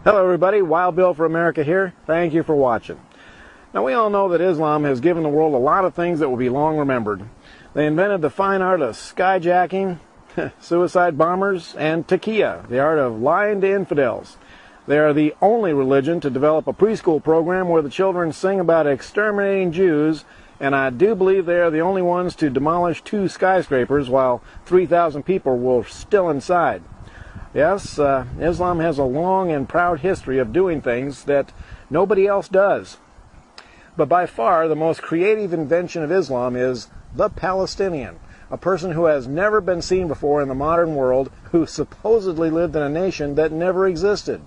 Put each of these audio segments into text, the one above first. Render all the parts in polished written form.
Hello everybody, Wild Bill for America here. Thank you for watching. Now we all know that Islam has given the world a lot of things that will be long remembered. They invented the fine art of skyjacking, suicide bombers, and taqiyya, the art of lying to infidels. They are the only religion to develop a preschool program where the children sing about exterminating Jews, and I do believe they are the only ones to demolish 2 skyscrapers while 3,000 people were still inside. Yes, Islam has a long and proud history of doing things that nobody else does. But by far the most creative invention of Islam is the Palestinian, a person who has never been seen before in the modern world, who supposedly lived in a nation that never existed.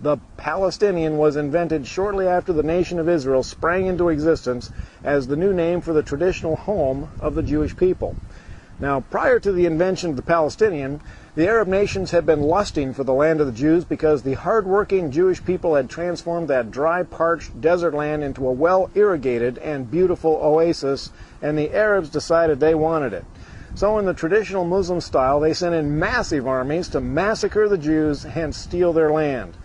The Palestinian was invented shortly after the nation of Israel sprang into existence as the new name for the traditional home of the Jewish people. Now, prior to the invention of the Palestinian, the Arab nations had been lusting for the land of the Jews because the hard-working Jewish people had transformed that dry, parched desert land into a well-irrigated and beautiful oasis, and the Arabs decided they wanted it. So in the traditional Muslim style, they sent in massive armies to massacre the Jews and steal their land.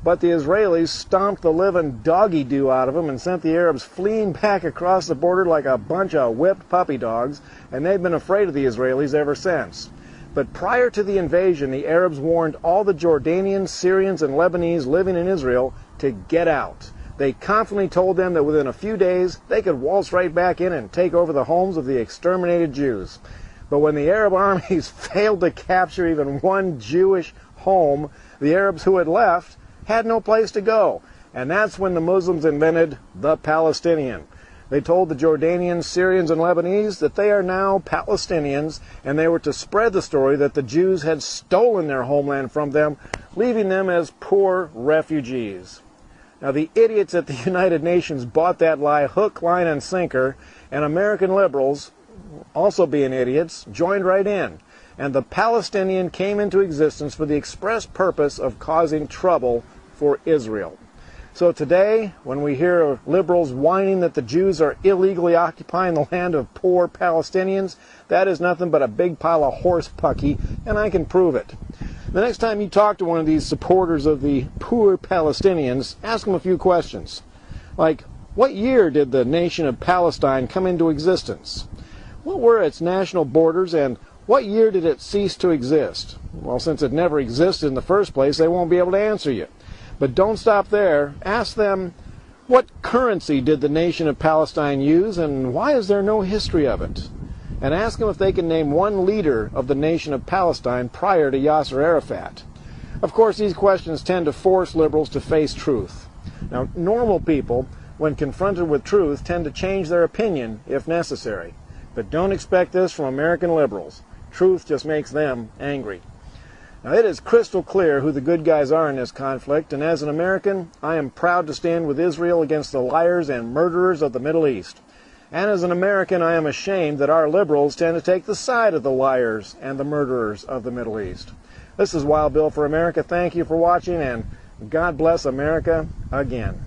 But the Israelis stomped the living doggy-doo out of them and sent the Arabs fleeing back across the border like a bunch of whipped puppy dogs, and they've been afraid of the Israelis ever since. But prior to the invasion, the Arabs warned all the Jordanians, Syrians, and Lebanese living in Israel to get out. They confidently told them that within a few days they could waltz right back in and take over the homes of the exterminated Jews. But when the Arab armies failed to capture even one Jewish home, the Arabs who had left had no place to go. And that's when the Muslims invented the Palestinian. They told the Jordanians, Syrians, and Lebanese that they are now Palestinians, and they were to spread the story that the Jews had stolen their homeland from them, leaving them as poor refugees. Now, the idiots at the United Nations bought that lie hook, line, and sinker, and American liberals, also being idiots, joined right in. And the Palestinian came into existence for the express purpose of causing trouble for Israel. So today, when we hear liberals whining that the Jews are illegally occupying the land of poor Palestinians, that is nothing but a big pile of horse pucky, and I can prove it. The next time you talk to one of these supporters of the poor Palestinians, ask them a few questions. Like, what year did the nation of Palestine come into existence? What were its national borders, and what year did it cease to exist? Well, since it never existed in the first place, they won't be able to answer you. But don't stop there. Ask them, what currency did the nation of Palestine use, and why is there no history of it? And ask them if they can name one leader of the nation of Palestine prior to Yasser Arafat. Of course, these questions tend to force liberals to face truth. Now, normal people, when confronted with truth, tend to change their opinion if necessary. But don't expect this from American liberals. Truth just makes them angry. Now, it is crystal clear who the good guys are in this conflict, and as an American, I am proud to stand with Israel against the liars and murderers of the Middle East. And as an American, I am ashamed that our liberals tend to take the side of the liars and the murderers of the Middle East. This is Wild Bill for America. Thank you for watching, and God bless America again.